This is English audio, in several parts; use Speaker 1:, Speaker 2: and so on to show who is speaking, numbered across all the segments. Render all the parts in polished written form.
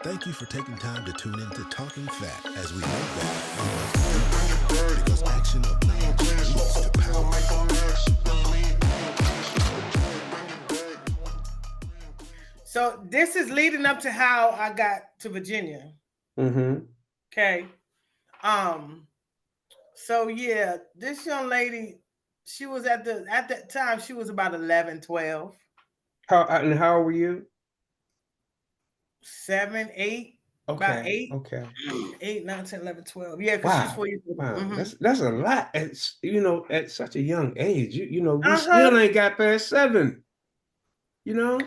Speaker 1: Thank you for taking time to tune in to Talking PHAT as we know that because action of knowledge leads to power.
Speaker 2: So this is leading up to how I got to Virginia.
Speaker 3: Mm-hmm.
Speaker 2: Okay. Um. So yeah, this young lady, she was at that time she was about 11, 12,
Speaker 3: How old were you?
Speaker 2: 7, 8, about
Speaker 3: Okay.
Speaker 2: 8,
Speaker 3: Okay.
Speaker 2: 8, 9, 10, 11, 12. Yeah, because she's
Speaker 3: Wow.
Speaker 2: 4 years old.
Speaker 3: Wow.
Speaker 2: Mm-hmm.
Speaker 3: That's a lot. It's at such a young age. We
Speaker 2: Uh-huh.
Speaker 3: still ain't got past 7. But go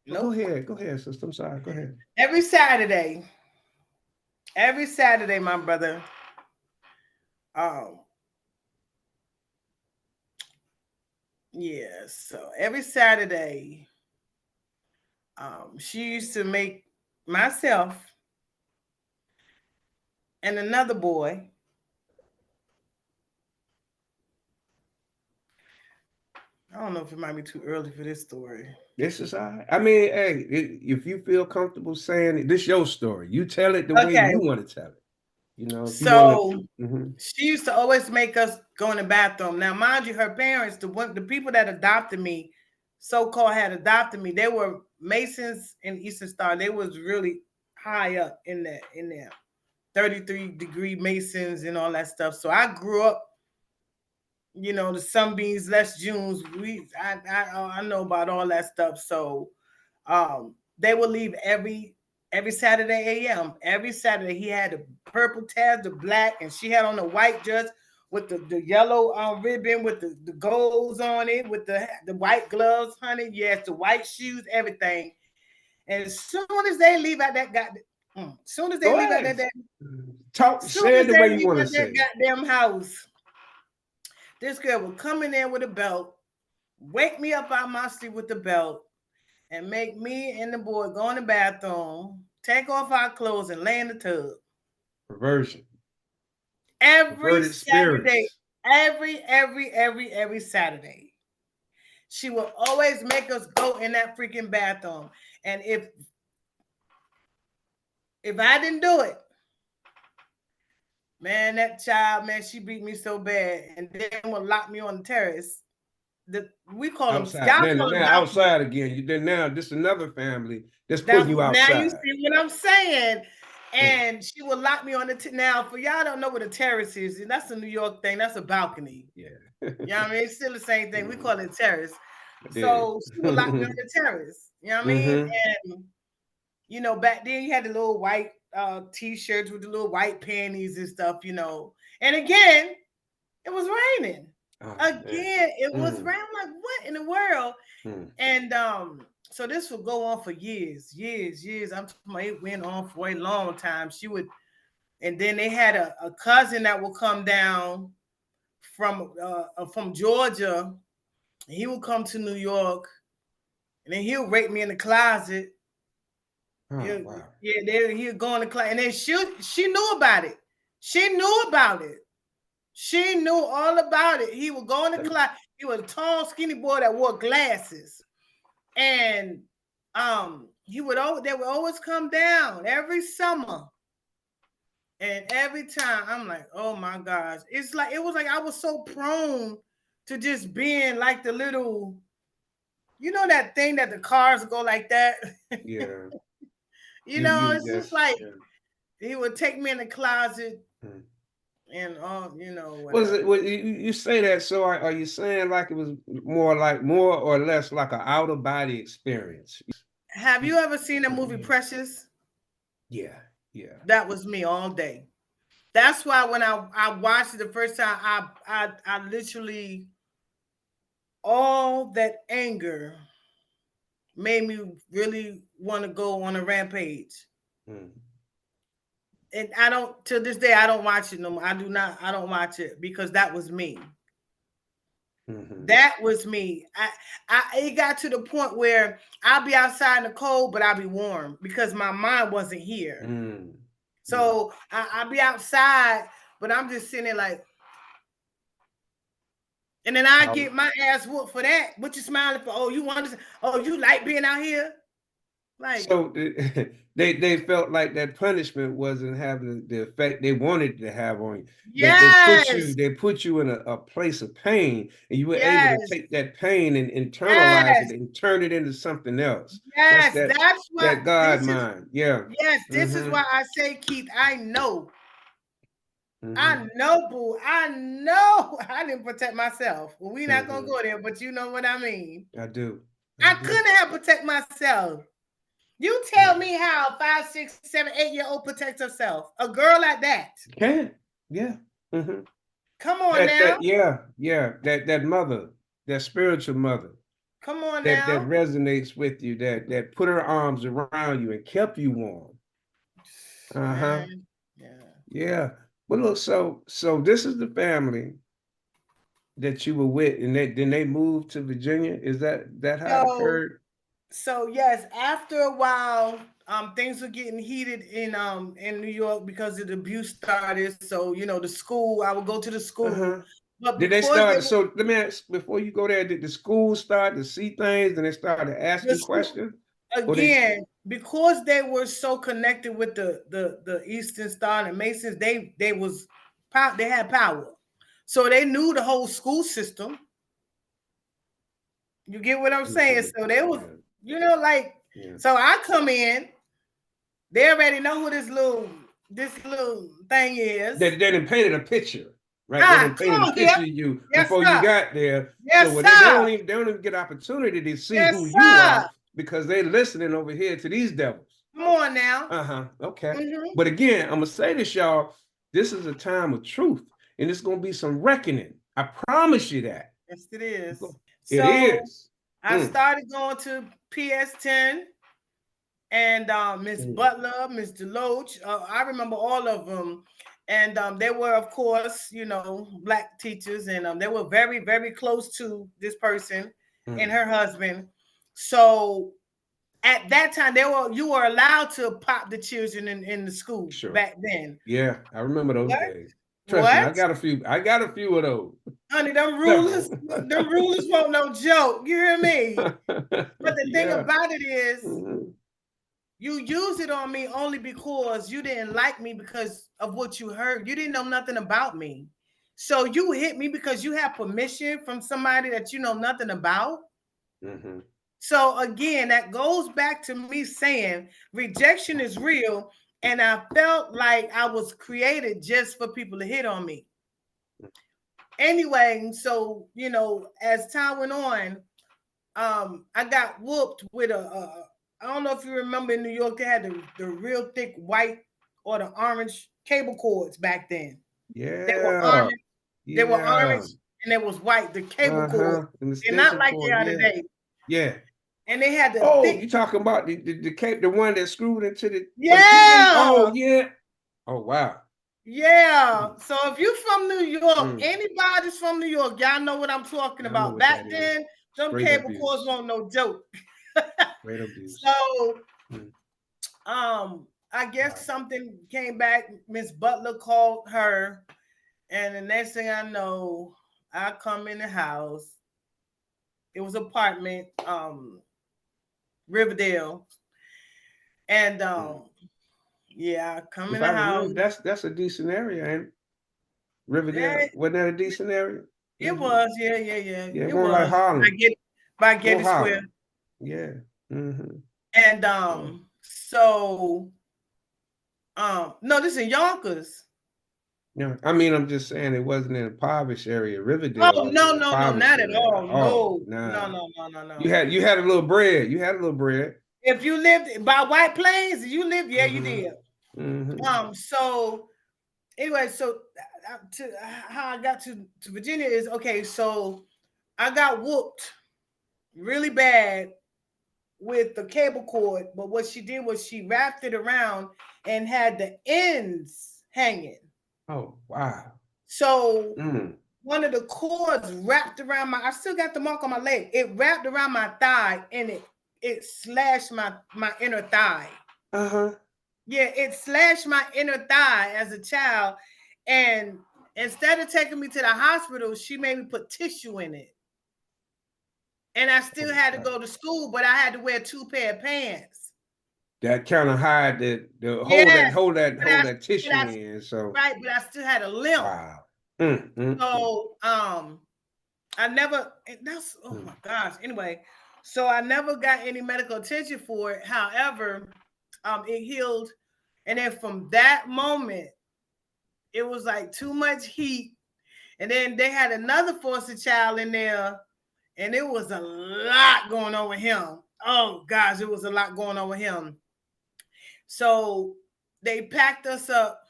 Speaker 2: Nope.
Speaker 3: ahead. Go ahead, sister. I'm sorry. Go ahead.
Speaker 2: Every Saturday, my brother, um, yeah, so every Saturday, she used to make myself and another boy. I don't know if it might be too early for this story.
Speaker 3: This is all right. I mean, hey, if you feel comfortable saying it, this your story. You tell it the way
Speaker 2: Okay,
Speaker 3: you want to tell it. If you want
Speaker 2: so
Speaker 3: to. Mm-hmm.
Speaker 2: she used to always make us go in the bathroom. Now, mind you, her parents, the people that adopted me, so-called had adopted me, they were Masons in Eastern Star. They was really high up in there, 33-degree Masons and all that stuff. So I grew up, the Sunbeams, Les Junes. I know about all that stuff. So they would leave every Saturday a.m. Every Saturday he had the purple tabs, the black, and she had on the white dress with the yellow ribbon with the golds on it, with the white gloves, honey. Yes, the white shoes, everything. And as soon as they leave out that soon as they
Speaker 3: Go
Speaker 2: leave out
Speaker 3: ahead.
Speaker 2: that soon
Speaker 3: Say
Speaker 2: as
Speaker 3: it the
Speaker 2: they
Speaker 3: way you
Speaker 2: leave
Speaker 3: want to
Speaker 2: out that
Speaker 3: say it.
Speaker 2: goddamn house, this girl would come in there with a belt, wake me up out my sleep with the belt, and make me and the boy go in the bathroom, take off our clothes, and lay in the tub.
Speaker 3: Perversion.
Speaker 2: Every
Speaker 3: Perverted
Speaker 2: Saturday,
Speaker 3: spirits.
Speaker 2: every Saturday. She will always make us go in that freaking bathroom. And if I didn't do it, man, that child, man, she beat me so bad and then would lock me on the terrace. We call them,
Speaker 3: Outside.
Speaker 2: y'all
Speaker 3: Now,
Speaker 2: call them
Speaker 3: now
Speaker 2: balcony.
Speaker 3: outside again. Now this another family that's putting you
Speaker 2: Now you
Speaker 3: outside.
Speaker 2: see what I'm saying.
Speaker 3: Mm.
Speaker 2: And she will lock me on the now. For y'all don't know what a terrace is. That's a New York thing. That's a balcony.
Speaker 3: Yeah.
Speaker 2: You know what I mean? It's still the same thing. We call it terrace.
Speaker 3: I did.
Speaker 2: So she would lock me on the terrace. You know what I mean?
Speaker 3: Mm-hmm.
Speaker 2: And back then you had the little white t-shirts with the little white panties and stuff. And again, it was raining.
Speaker 3: Oh, man.
Speaker 2: Again, it was
Speaker 3: Mm.
Speaker 2: raining. I'm like, what in the world?
Speaker 3: Mm.
Speaker 2: And so this would go on for years. I'm talking about it went on for a long time. She would, and then they had a cousin that would come down from Georgia. And he would come to New York, and then he'll rape me in the closet.
Speaker 3: Oh, wow.
Speaker 2: He'll go in the closet, and then she knew about it. She knew about it. She knew all about it. He would go in the closet. He was a tall, skinny boy that wore glasses. And they would always come down every summer. And every time I'm like, oh my gosh. It was like I was so prone to just being like the little, that thing that the cars go like that.
Speaker 3: Yeah.
Speaker 2: It's just like he would take me in the closet
Speaker 3: Mm.
Speaker 2: and
Speaker 3: Was
Speaker 2: whatever.
Speaker 3: it? You say that? So are you saying like it was more or less like an out of body experience?
Speaker 2: Have you ever seen the movie Precious?
Speaker 3: Yeah. Yeah.
Speaker 2: That was me all day. That's why when I watched it the first time, I literally, all that anger made me really want to go on a rampage.
Speaker 3: Mm.
Speaker 2: And I don't, to this day, I don't watch it no more. I don't watch it because that was me.
Speaker 3: Mm-hmm.
Speaker 2: That was me. It got to the point where I'll be outside in the cold, but I'll be warm because my mind wasn't here.
Speaker 3: Mm.
Speaker 2: So I'll be outside, but I'm just sitting there like, and then I get my ass whooped for that. What you smiling for? Oh, you want to? Oh, you like being out here? Like,
Speaker 3: So they felt like that punishment wasn't having the effect they wanted to have on you.
Speaker 2: yes,
Speaker 3: They put you in a place of pain, and you were able to
Speaker 2: yes,
Speaker 3: take that pain and internalize it
Speaker 2: yes,
Speaker 3: and turn it into something else. That's
Speaker 2: yes. That's what
Speaker 3: that God
Speaker 2: this is.
Speaker 3: mind. Yeah.
Speaker 2: Yes, this is
Speaker 3: Mm-hmm.
Speaker 2: why I say, Keith,
Speaker 3: Mm-hmm.
Speaker 2: I know, boo. I know I didn't protect myself. We're not gonna
Speaker 3: Mm-hmm.
Speaker 2: go there, but you know what I mean.
Speaker 3: I do. I
Speaker 2: I
Speaker 3: do.
Speaker 2: couldn't have protect myself. You
Speaker 3: Yeah.
Speaker 2: tell me how 5, 6, 7, 8-year-old protects herself. A girl like that.
Speaker 3: Can. Yeah. Mm-hmm.
Speaker 2: Come on now.
Speaker 3: That mother, that spiritual mother.
Speaker 2: Come on
Speaker 3: That
Speaker 2: now.
Speaker 3: resonates with you, that put her arms around you and kept you warm. Uh-huh.
Speaker 2: Man. Yeah.
Speaker 3: Yeah. But look, so this is the family that you were with, and then they moved to Virginia. Is that how it
Speaker 2: So
Speaker 3: occurred?
Speaker 2: so yes, after a while, things were getting heated in New York because of the abuse started. So, the school, I would go to the school.
Speaker 3: Uh-huh.
Speaker 2: But
Speaker 3: Did they
Speaker 2: because
Speaker 3: start? So let me ask before you go there, did the school start to see things and they started
Speaker 2: the
Speaker 3: asking
Speaker 2: school
Speaker 3: questions? Or they
Speaker 2: again, because they were so connected with the Eastern Star and Masons, they had power. So they knew the whole school system. You get what I'm saying?
Speaker 3: Mhm.
Speaker 2: So they was,
Speaker 3: Yeah,
Speaker 2: like,
Speaker 3: yeah.
Speaker 2: so I come in, they already know who this little thing is.
Speaker 3: They done painted a picture, right? They done
Speaker 2: Come
Speaker 3: painted a
Speaker 2: on here.
Speaker 3: picture of you
Speaker 2: Yes,
Speaker 3: before you
Speaker 2: sir.
Speaker 3: got there. So
Speaker 2: Yes,
Speaker 3: they
Speaker 2: sir.
Speaker 3: don't even get opportunity to see
Speaker 2: Yes,
Speaker 3: who you
Speaker 2: sir.
Speaker 3: are because they listening over here to these devils.
Speaker 2: Come on now.
Speaker 3: Uh-huh. Okay.
Speaker 2: Mm-hmm.
Speaker 3: But again, I'm gonna say this, y'all. This is a time of truth, and it's gonna be some reckoning. I promise you that.
Speaker 2: Yes, it is.
Speaker 3: It
Speaker 2: So
Speaker 3: is.
Speaker 2: I
Speaker 3: Mm,
Speaker 2: started going to PS10 and Miss
Speaker 3: mm,
Speaker 2: Butler, Miss Deloach. I remember all of them. And they were, of course, Black teachers, and they were very, very close to this person and
Speaker 3: mm.
Speaker 2: her husband. So at that time, you were allowed to pop the children in the school
Speaker 3: Sure.
Speaker 2: back then.
Speaker 3: Yeah, I remember those
Speaker 2: What?
Speaker 3: days. Trust me,
Speaker 2: What?
Speaker 3: I got a few of those.
Speaker 2: Honey, them rulers,
Speaker 3: Several.
Speaker 2: them rulers won't no joke. You hear me? But the thing
Speaker 3: Yeah.
Speaker 2: about it is,
Speaker 3: Mhm.
Speaker 2: you used it on me only because you didn't like me because of what you heard. You didn't know nothing about me. So you hit me because you have permission from somebody that you know nothing about.
Speaker 3: Mhm.
Speaker 2: So again, that goes back to me saying rejection is real. And I felt like I was created just for people to hit on me. Anyway, so as time went on, I got whooped with I don't know if you remember in New York, they had the real thick white or the orange cable cords back then. They were
Speaker 3: Yeah.
Speaker 2: orange, they were
Speaker 3: Yeah.
Speaker 2: orange, and they was white, the cable cord.
Speaker 3: Uh-huh. An
Speaker 2: They're not
Speaker 3: extension
Speaker 2: like they
Speaker 3: cord.
Speaker 2: are
Speaker 3: Yeah.
Speaker 2: today.
Speaker 3: Yeah.
Speaker 2: And they had the
Speaker 3: Oh,
Speaker 2: thick,
Speaker 3: you talking about the cape, the one that screwed into the for the TV?
Speaker 2: yeah,
Speaker 3: Oh, yeah. Oh, wow.
Speaker 2: yeah.
Speaker 3: Mm,
Speaker 2: So if you from New York,
Speaker 3: mm.
Speaker 2: anybody's from New York, y'all know what I'm talking
Speaker 3: I know
Speaker 2: about.
Speaker 3: what
Speaker 2: Back
Speaker 3: that is.
Speaker 2: then, them
Speaker 3: Straight
Speaker 2: cable cords
Speaker 3: abuse.
Speaker 2: weren't no joke.
Speaker 3: Straight abuse.
Speaker 2: So
Speaker 3: Mm.
Speaker 2: I guess
Speaker 3: Wow.
Speaker 2: something came back. Miss Butler called her, and the next thing I know, I come in the house. It was apartment, Riverdale, and
Speaker 3: Mm.
Speaker 2: yeah, I come in
Speaker 3: If
Speaker 2: the
Speaker 3: I
Speaker 2: house.
Speaker 3: remember, that's a decent area, and
Speaker 2: Yeah,
Speaker 3: Riverdale, wasn't that a decent area?
Speaker 2: it
Speaker 3: Hmm.
Speaker 2: was. Yeah, yeah, yeah.
Speaker 3: Yeah, it
Speaker 2: It
Speaker 3: wasn't like
Speaker 2: was. I
Speaker 3: Harlem.
Speaker 2: get by
Speaker 3: More
Speaker 2: Getty Square,
Speaker 3: Harlem. Yeah. Hmm.
Speaker 2: and
Speaker 3: Yeah.
Speaker 2: so no, this in Yonkers.
Speaker 3: Yeah. I mean, I'm just saying it wasn't in a impoverished area. Riverdale
Speaker 2: Oh
Speaker 3: wasn't
Speaker 2: no,
Speaker 3: an
Speaker 2: no, no,
Speaker 3: impoverished
Speaker 2: not at
Speaker 3: area at
Speaker 2: all.
Speaker 3: all.
Speaker 2: No, no,
Speaker 3: Nah.
Speaker 2: no, no, no, no.
Speaker 3: You had a little bread. You had a little bread.
Speaker 2: If you lived by White Plains, you lived, yeah, you
Speaker 3: Hmm.
Speaker 2: did.
Speaker 3: Hmm.
Speaker 2: So anyway, so to how I got to Virginia is okay. So I got whooped really bad with the cable cord, but what she did was she wrapped it around and had the ends hanging.
Speaker 3: Oh, wow.
Speaker 2: So
Speaker 3: Mm.
Speaker 2: one of the cords wrapped around I still got the mark on my leg. It wrapped around my thigh and it slashed my inner thigh.
Speaker 3: Uh-huh.
Speaker 2: Yeah, it slashed my inner thigh as a child. And instead of taking me to the hospital, she made me put tissue in it. And I
Speaker 3: Oh
Speaker 2: still
Speaker 3: my
Speaker 2: had to
Speaker 3: God.
Speaker 2: go to school, but I had to wear 2 pair of pants.
Speaker 3: that kind of hide the
Speaker 2: Yes,
Speaker 3: hold that tissue
Speaker 2: I
Speaker 3: in. So
Speaker 2: right, but I still had a limp.
Speaker 3: wow.
Speaker 2: So I never. That's oh
Speaker 3: Mm.
Speaker 2: my gosh. Anyway, so I never got any medical attention for it. However, it healed, and then from that moment, it was like too much heat. And then they had another foster child in there, and it was a lot going on with him. Oh gosh, it was a lot going on with him. So they packed us up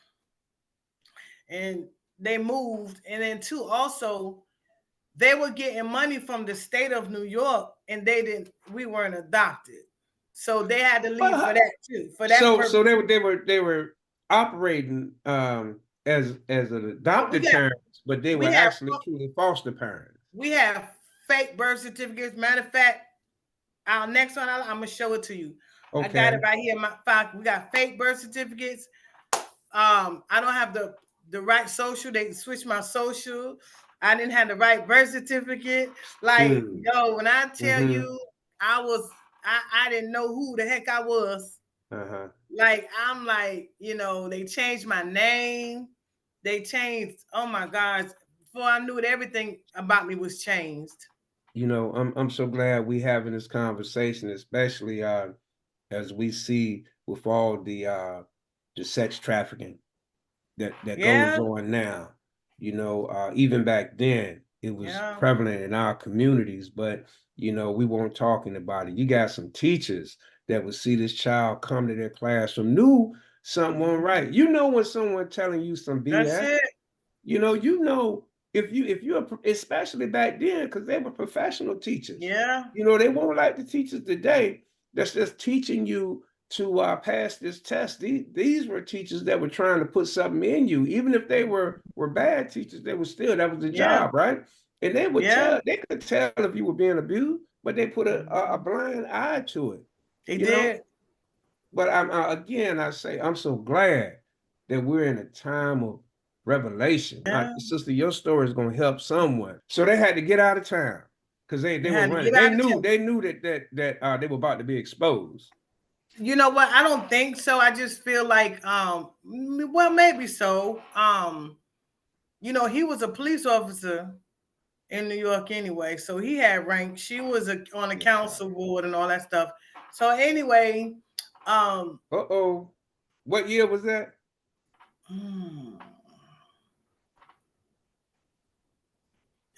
Speaker 2: and they moved. And then too, also, they were getting money from the state of New York, and we weren't adopted. So they had to leave for
Speaker 3: Well,
Speaker 2: that too, for that
Speaker 3: so
Speaker 2: purpose.
Speaker 3: they were operating as an
Speaker 2: Oh,
Speaker 3: adopted parents, but they
Speaker 2: we
Speaker 3: were
Speaker 2: have
Speaker 3: actually truly foster parents.
Speaker 2: we have fake birth certificates. Matter of fact, our next one, I'm gonna show it to you. I got it
Speaker 3: Okay.
Speaker 2: right here in my file. We got fake birth certificates. I don't have the right social. They switched my social. I didn't have the right birth certificate. Like,
Speaker 3: Mm.
Speaker 2: yo, when I tell
Speaker 3: Mm-hmm.
Speaker 2: you I didn't know who the heck I was.
Speaker 3: Uh-huh.
Speaker 2: Like, I'm like, they changed my name. They changed, oh my gosh. Before I knew it, everything about me was changed.
Speaker 3: I'm so glad we having this conversation, especially as we see with all the sex trafficking that goes
Speaker 2: Yeah,
Speaker 3: on now. Even back then it was
Speaker 2: yeah,
Speaker 3: prevalent in our communities, but we weren't talking about it. You got some teachers that would see this child come to their classroom, knew something wasn't right. When someone telling you some
Speaker 2: that's
Speaker 3: BS,
Speaker 2: it.
Speaker 3: if you're especially back then, because they were professional teachers.
Speaker 2: Yeah,
Speaker 3: They won't like the teachers today that's just teaching you to pass this test. These were teachers that were trying to put something in you, even if they were bad teachers. They were still that was the
Speaker 2: yeah,
Speaker 3: job, right? And
Speaker 2: yeah.
Speaker 3: they could tell if you were being abused, but they put a blind eye to it.
Speaker 2: They
Speaker 3: You know,
Speaker 2: did.
Speaker 3: but again, I say I'm so glad that we're in a time of revelation.
Speaker 2: Yeah,
Speaker 3: Sister, your story is going to help someone. So they had to get out of town because they
Speaker 2: they
Speaker 3: were
Speaker 2: had to
Speaker 3: running.
Speaker 2: get
Speaker 3: They
Speaker 2: out of
Speaker 3: knew
Speaker 2: town.
Speaker 3: they knew that they were about to be exposed.
Speaker 2: You know what? I don't think so. I just feel like, well, maybe so. He was a police officer in New York anyway, so he had rank. She was on a
Speaker 3: Okay.
Speaker 2: council board and all that stuff. So anyway, um,
Speaker 3: Uh-oh. What year was that?
Speaker 2: hmm,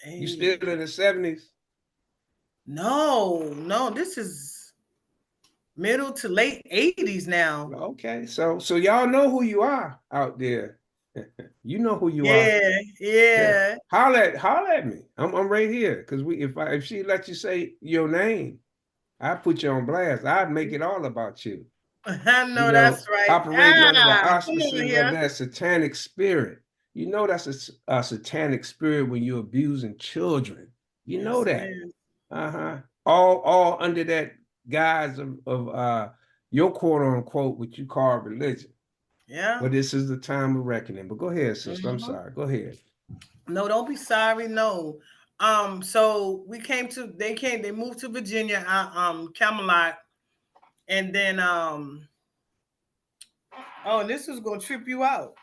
Speaker 3: You still
Speaker 2: hey,
Speaker 3: in the 70s?
Speaker 2: no, this is middle to late 80s now.
Speaker 3: Okay. So y'all know who you are out there. You know who you are.
Speaker 2: Yeah,
Speaker 3: Yeah.
Speaker 2: yeah.
Speaker 3: Holler at me. I'm right here. Because if she let you say your name, I put you on blast. I'd make it all about you.
Speaker 2: I know that's right.
Speaker 3: Operating under the
Speaker 2: Come on
Speaker 3: auspices of
Speaker 2: here.
Speaker 3: that satanic spirit. That's a satanic spirit when you're abusing children. You know
Speaker 2: Yes, it
Speaker 3: that.
Speaker 2: is.
Speaker 3: Uh-huh. All under that guise of your quote unquote, what you call religion.
Speaker 2: Yeah.
Speaker 3: But this is the time of reckoning. But go ahead, sister. I'm
Speaker 2: Mhm.
Speaker 3: sorry. Go ahead.
Speaker 2: No, don't be sorry. No. So they moved to Virginia, Camelot, and then oh, this was gonna trip you out.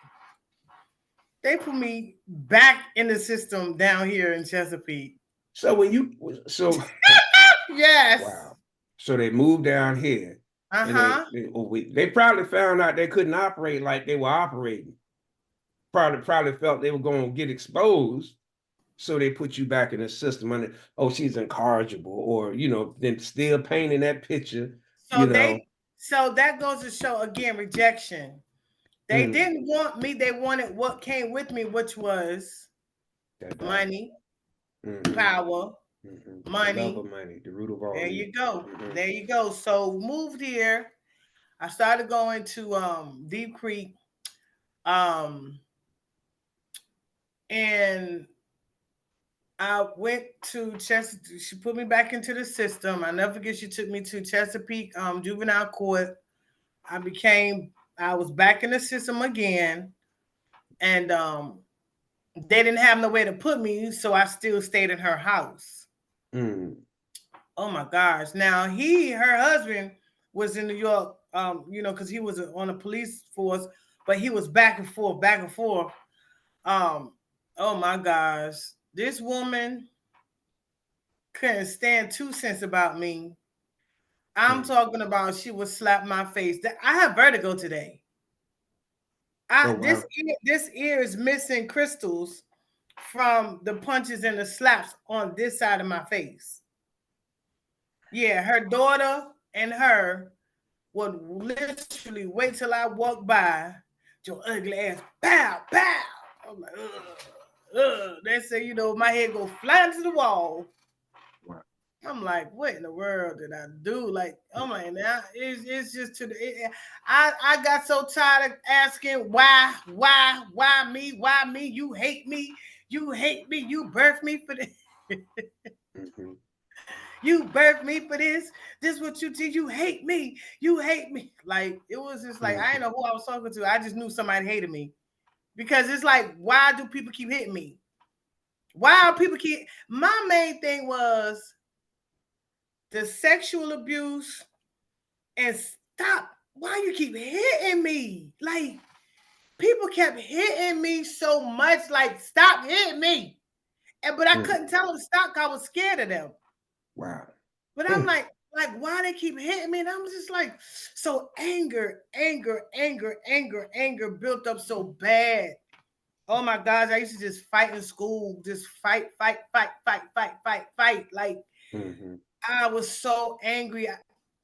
Speaker 2: They put me back in the system down here in Chesapeake.
Speaker 3: So when you so
Speaker 2: Yes.
Speaker 3: wow. So they moved down here and
Speaker 2: Uh-huh.
Speaker 3: they probably found out they couldn't operate like they were operating. Probably felt they were going to get exposed. So they put you back in the system under, oh, she's incorrigible, or then still painting that picture,
Speaker 2: So
Speaker 3: you know.
Speaker 2: that goes to show again rejection. They
Speaker 3: Mm,
Speaker 2: didn't want me, they wanted what came with me, which was
Speaker 3: that dollar.
Speaker 2: money,
Speaker 3: Mm-hmm,
Speaker 2: power,
Speaker 3: mm-hmm. The love
Speaker 2: money.
Speaker 3: of money, the root of all
Speaker 2: There you
Speaker 3: evil.
Speaker 2: go.
Speaker 3: Mm-hmm.
Speaker 2: There you go. So moved here. I started going to Deep Creek. Um and I went to Chesapeake. She put me back into the system. I never forget she took me to Chesapeake juvenile court. I was back in the system again. And they didn't have no way to put me, so I still stayed in her house.
Speaker 3: Mm.
Speaker 2: Oh my gosh. Now her husband was in New York, because he was on a police force, but he was back and forth, back and forth. Oh my gosh, this woman couldn't stand 2 cents about me. I'm talking about she would slap my face. I have vertigo today.
Speaker 3: wow.
Speaker 2: This ear is missing crystals from the punches and the slaps on this side of my face. Yeah, her daughter and her would literally wait till I walk by, your ugly ass, pow, pow. I'm like, ugh. They say, my head go flying to the wall.
Speaker 3: Wow.
Speaker 2: I'm like, what in the world did I do? Like, oh my, now it's just I got so tired of asking why me, why me? You hate me, you birthed me for this.
Speaker 3: Mm-hmm.
Speaker 2: You birthed me for this. This is what you teach. You hate me. You hate me. Like, it was just like, I didn't know who I was talking to. I just knew somebody hated me. Because it's like, why do people keep hitting me? Why are people keep... My main thing was the sexual abuse and stop. Why you keep hitting me? Like, people kept hitting me so much. Like, stop hitting me. But I couldn't tell them to stop because I was scared of them.
Speaker 3: Wow.
Speaker 2: But I'm like, why they keep hitting me? And I'm just like, so anger built up so bad. Oh my gosh, I used to just fight in school, just fight. Like, I was so angry.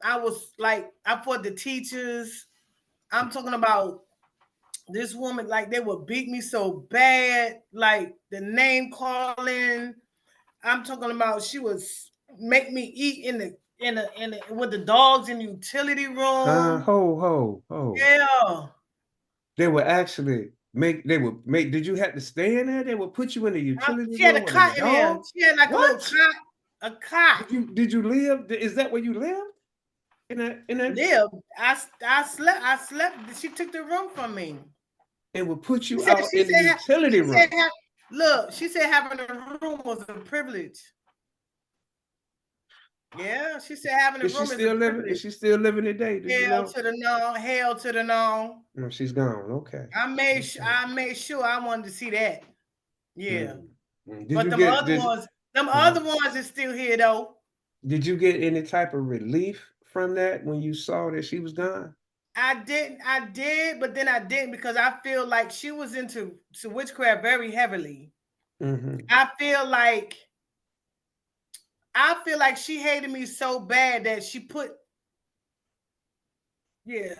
Speaker 2: I was like, I fought the teachers. I'm talking about this woman, like, they would beat me so bad, like the name calling. I'm talking about she would make me eat in the with the dogs in the utility room.
Speaker 3: Ho.
Speaker 2: Yeah.
Speaker 3: They would actually did you have to stay in there? They would put you in the utility
Speaker 2: She had a
Speaker 3: room with the
Speaker 2: cot in there.
Speaker 3: dog?
Speaker 2: She had like
Speaker 3: What?
Speaker 2: a cot.
Speaker 3: Did you live? Is that where you lived? In that
Speaker 2: Live. I slept. She took the room from me.
Speaker 3: It would put you
Speaker 2: She said,
Speaker 3: out in the utility room.
Speaker 2: look, she said having a room was a privilege. Yeah, she said having a room is a privilege.
Speaker 3: Is she still living today? Did you know?
Speaker 2: To the no, hell to the no.
Speaker 3: No, she's gone. Okay.
Speaker 2: I made sure I wanted to see that. Yeah.
Speaker 3: Did you
Speaker 2: Them
Speaker 3: get
Speaker 2: other ones is still here though.
Speaker 3: Did you get any type of relief from that when you saw that she was gone?
Speaker 2: I did, but then I didn't because I feel like she was into witchcraft very heavily. I feel like she hated me so bad that she put. Yeah,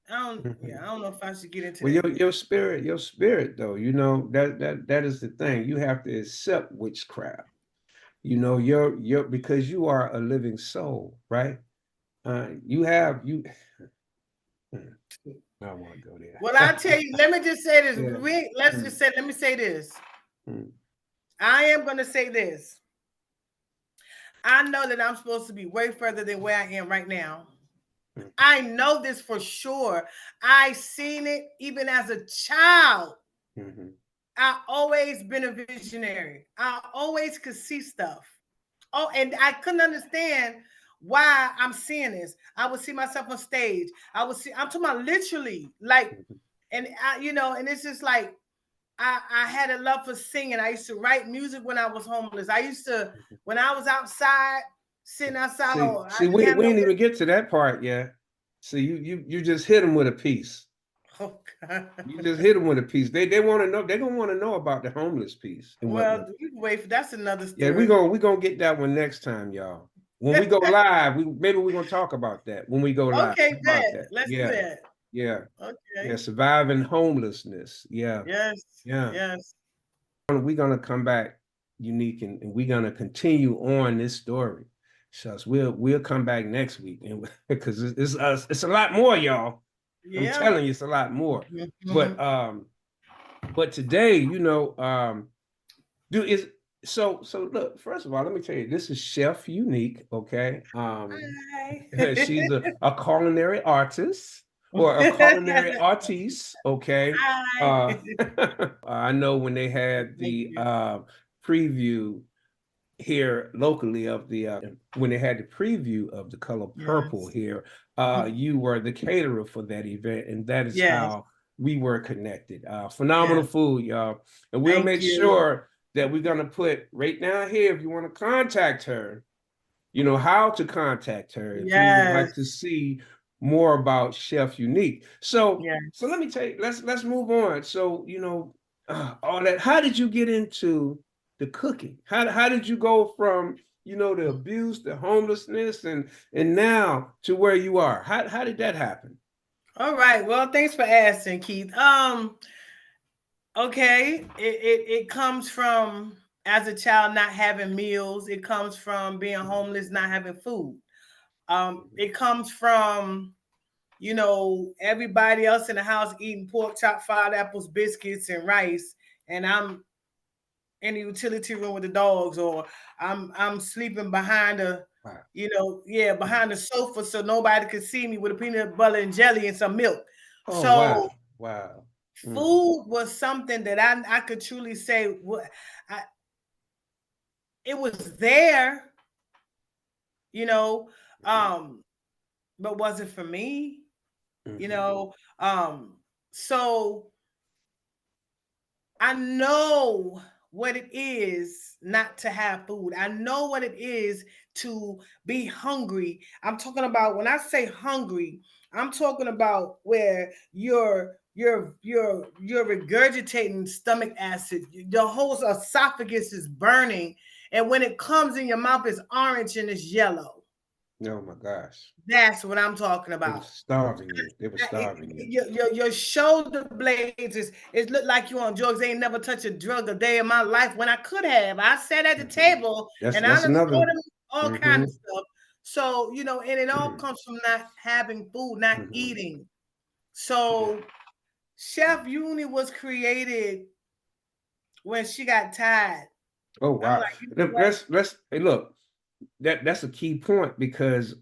Speaker 2: I don't know if I should get into that.
Speaker 3: Well, your spirit though, that is the thing. You have to accept witchcraft. Your because you are a living soul, right? I don't want to go there.
Speaker 2: Well, I tell you, let me just say this. Yeah. Let me say this. I am going to say this. I know that I'm supposed to be way further than where I am right now. I know this for sure. I seen it even as a child. I always been a visionary. I always could see stuff. Oh, and I couldn't understand why I'm seeing this. I would see myself on stage. I'm talking about literally, like, and and it's just like I had a love for singing. I used to write music when I was homeless. I used to, when I was outside, sitting outside.
Speaker 3: See, we didn't even get to that part yet. See, you just hit them with a piece. Oh, God. You just hit them with a piece. They want to know. They're gonna want to know about the homeless piece.
Speaker 2: Well, you can wait for that's another story.
Speaker 3: Yeah, we're gonna get that one next time, y'all. When we go live, maybe we're gonna talk about that when we go live.
Speaker 2: Okay, good. Let's do that.
Speaker 3: Yeah.
Speaker 2: Okay.
Speaker 3: Yeah, surviving homelessness. Yeah.
Speaker 2: Yes.
Speaker 3: Yeah.
Speaker 2: Yes.
Speaker 3: We're gonna come back, Unique, and we're gonna continue on this story. So we'll come back next week, and because it's a lot more, y'all. Yeah. I'm telling you, it's a lot more. But today, so look, first of all, let me tell you, this is Chef Unique, okay? She's a culinary artist or a culinary artiste, okay? I know when they had the preview here locally of the when they had the preview of the color purple
Speaker 2: Yes.
Speaker 3: here, you were the caterer for that event, and that is
Speaker 2: Yes.
Speaker 3: how we were connected. Phenomenal
Speaker 2: Yes.
Speaker 3: food, y'all. And we'll
Speaker 2: Thank
Speaker 3: make
Speaker 2: you.
Speaker 3: sure that we're gonna put right down here if you want to contact her, you know how to contact her if you would like to
Speaker 2: Yes.
Speaker 3: see more about Chef Unique. So let
Speaker 2: Yes.
Speaker 3: me tell you, let's move on. So, you know, all that. How did you get into the cooking? How did you go from, you know, the abuse, the homelessness, and now to where you are? How did that happen?
Speaker 2: All right. Well, thanks for asking, Keith. Okay. It comes from as a child not having meals. It comes from being homeless, not having food. It comes from everybody else in the house eating pork chop, fried apples, biscuits, and rice, and I'm in the utility room with the dogs, or I'm sleeping behind
Speaker 3: Wow.
Speaker 2: behind the sofa so nobody could see me with a peanut butter and jelly and some milk.
Speaker 3: Oh,
Speaker 2: So
Speaker 3: wow. Wow.
Speaker 2: food was something that I could truly say I, it was there, you know, um, but was it for me? You
Speaker 3: Mhm.
Speaker 2: know, so I know what it is not to have food. I know what it is to be hungry. I'm talking about when I say hungry, I'm talking about where you're regurgitating stomach acid. Your whole esophagus is burning, and when it comes in your mouth, it's orange and it's yellow.
Speaker 3: Oh my gosh.
Speaker 2: That's what I'm talking
Speaker 3: They were
Speaker 2: about.
Speaker 3: starving you. They were starving you.
Speaker 2: Your shoulder blades is look like you on drugs. They ain't never touched a drug a day in my life when I could have. I sat at the
Speaker 3: Mhm.
Speaker 2: table
Speaker 3: That's
Speaker 2: and I
Speaker 3: that's
Speaker 2: done
Speaker 3: another.
Speaker 2: ordered all kind of
Speaker 3: Mhm.
Speaker 2: stuff. So, and it all comes from not having food, not
Speaker 3: Mhm.
Speaker 2: eating.
Speaker 3: Yeah.
Speaker 2: So Chef Uni was created when she got tired.
Speaker 3: Oh
Speaker 2: I'm
Speaker 3: wow.
Speaker 2: like, you know what?
Speaker 3: Let's hey, look, that's a key point because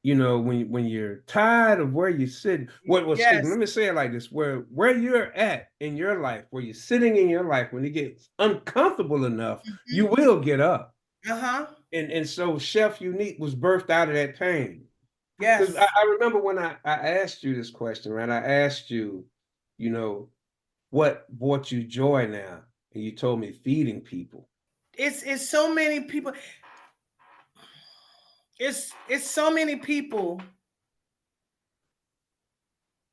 Speaker 3: you know, when you're tired of where you're sitting, well, excuse me,
Speaker 2: Yes.
Speaker 3: let me say it like this, where you're at in your life, where you're sitting in your life, when it gets uncomfortable enough, you
Speaker 2: Mhm.
Speaker 3: will get up.
Speaker 2: Uh-huh.
Speaker 3: And so Chef Unique was birthed out of that pain. Because
Speaker 2: Yes.
Speaker 3: I remember when I asked you this question, right? I asked you, you know, what brought you joy now? And you told me feeding people.
Speaker 2: It's so many people. It's so many people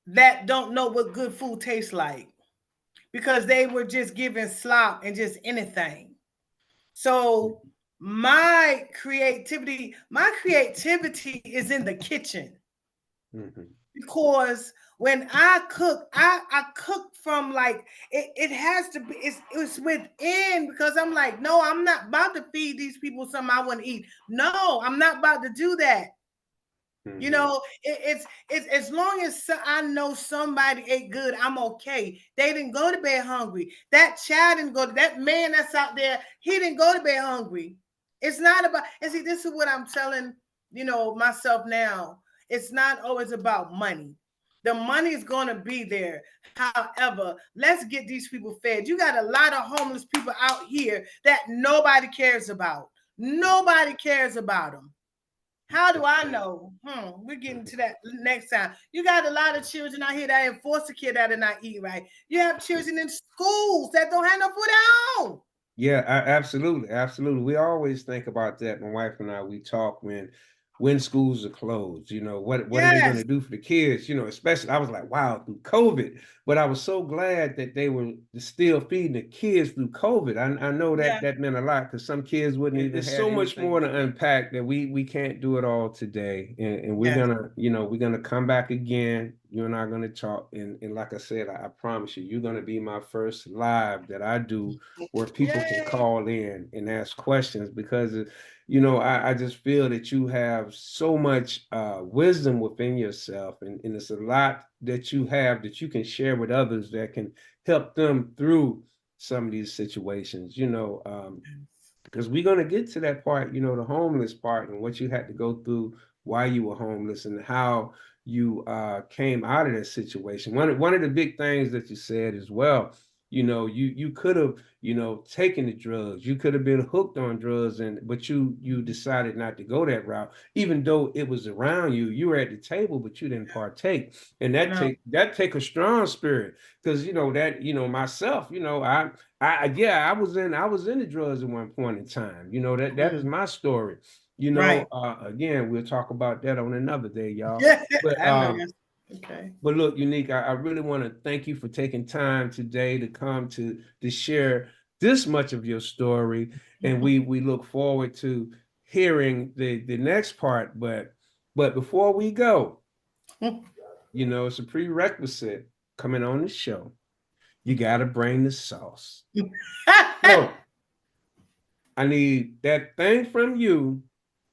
Speaker 2: that don't know what good food tastes like because they were just given slop and just anything. So my creativity is in the kitchen
Speaker 3: Mhm.
Speaker 2: because when I cook, I cook from like it has to be it's within because I'm like, no, I'm not about to feed these people something I wouldn't eat. No, I'm not about to do that.
Speaker 3: Mhm.
Speaker 2: It's as long as I know somebody ate good, I'm okay. They didn't go to bed hungry. That child didn't go to that man that's out there, he didn't go to bed hungry. It's not about, and see, this is what I'm telling, myself now. It's not always about money. The money is going to be there. However, let's get these people fed. You got a lot of homeless people out here that nobody cares about. Nobody cares about them. How do I know? We're getting to that next time. You got a lot of children out here that have foster care that are not eating right. You have children in schools that don't have no food at home.
Speaker 3: Yeah, absolutely, absolutely. We always think about that. My wife and I, we talk when schools are closed. You know, what are they going
Speaker 2: Yes,
Speaker 3: to do for the kids? You know, especially I was like, wow, through COVID. But I was so glad that they were still feeding the kids through COVID. I know that
Speaker 2: yes,
Speaker 3: that meant a lot because some kids wouldn't even
Speaker 2: there's
Speaker 3: had
Speaker 2: so much
Speaker 3: anything
Speaker 2: more
Speaker 3: to
Speaker 2: to
Speaker 3: eat. Unpack that we can't do it all today. And we're
Speaker 2: yes,
Speaker 3: gonna, we're gonna come back again. You and I are gonna talk. And like I said, I promise you, you're gonna be my first live that I do where people can
Speaker 2: yay,
Speaker 3: call in and ask questions because I just feel that you have so much wisdom within yourself and it's a lot that you have that you can share with others that can help them through some of these situations, because we're going to get to that part, the homeless part and what you had to go through while you were homeless and how you came out of that situation. One of the big things that you said as well You could have, taken the drugs. You could have been hooked on drugs, but you decided not to go that route, even though it was around you. You were at the table, but you didn't partake. And that
Speaker 2: No.
Speaker 3: take a strong spirit, because myself, I was in the drugs at one point in time. That is my story.
Speaker 2: Right.
Speaker 3: Again, we'll talk about that on another day, y'all.
Speaker 2: Yeah,
Speaker 3: But
Speaker 2: I know. Okay.
Speaker 3: but look, Unique, I really want to thank you for taking time today to come to share this much of your story. And we look forward to hearing the next part. But before we go, it's a prerequisite coming on the show. You got to bring the sauce. So I need that thing from you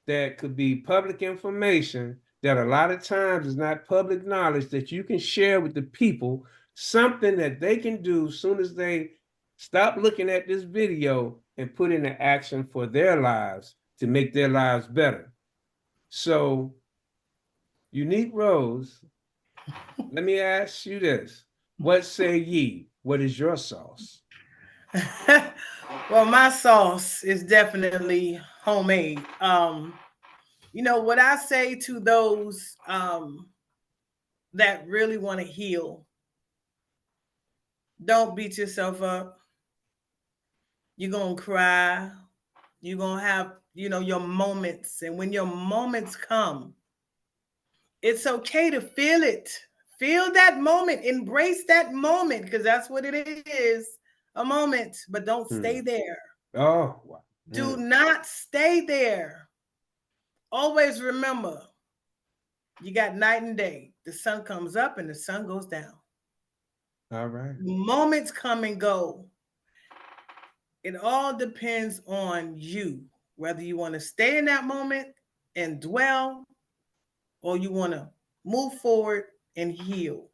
Speaker 3: that could be public information, that a lot of times is not public knowledge, that you can share with the people, something that they can do as soon as they stop looking at this video and put into action for their lives to make their lives better. So, Uniqe Roze, let me ask you this. What say ye? What is your sauce?
Speaker 2: Well, my sauce is definitely homemade. What I say to those that really want to heal, don't beat yourself up. You're going to cry. You're going to have, your moments. And when your moments come, it's okay to feel it. Feel that moment. Embrace that moment, because that's what it is, a moment. But don't stay there.
Speaker 3: Oh, wow.
Speaker 2: Do not stay there. Always remember, you got night and day. The sun comes up and the sun goes down.
Speaker 3: All right.
Speaker 2: Moments come and go. It all depends on you, whether you want to stay in that moment and dwell, or you want to move forward and heal.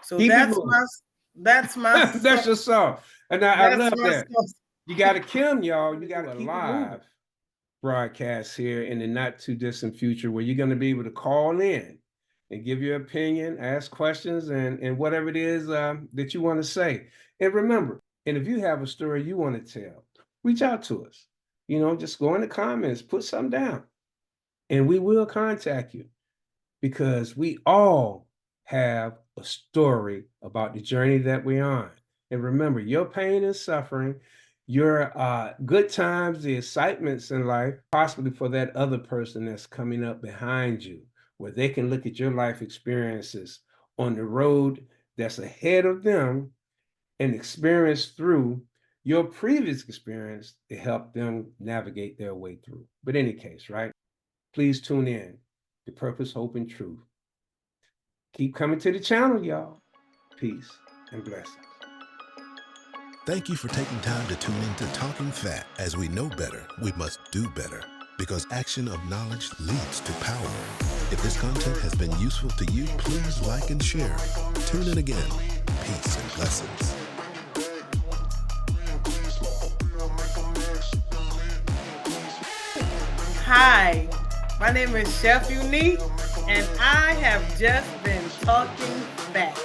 Speaker 2: So that's my
Speaker 3: that's your song. And I love that.
Speaker 2: Sauce.
Speaker 3: You got to Kim, y'all. You got to keep live broadcast here in the not too distant future, where you're going to be able to call in and give your opinion, ask questions, and whatever it is that you want to say. And remember, and if you have a story you want to tell, reach out to us. Just go in the comments, put something down, and we will contact you, because we all have a story about the journey that we're on. And remember, your pain and suffering, your good times, the excitements in life, possibly for that other person that's coming up behind you, where they can look at your life experiences on the road that's ahead of them and experience through your previous experience to help them navigate their way through. But in any case, right? Please tune in to Purpose, Hope, and Truth. Keep coming to the channel, y'all. Peace and blessings.
Speaker 1: Thank you for taking time to tune in to Talking PHAT. As we know better, we must do better, because action of knowledge leads to power. If this content has been useful to you, please like and share. Tune in again. Peace and blessings.
Speaker 2: Hi, my name is Chef Unique, and I have just been talking PHAT.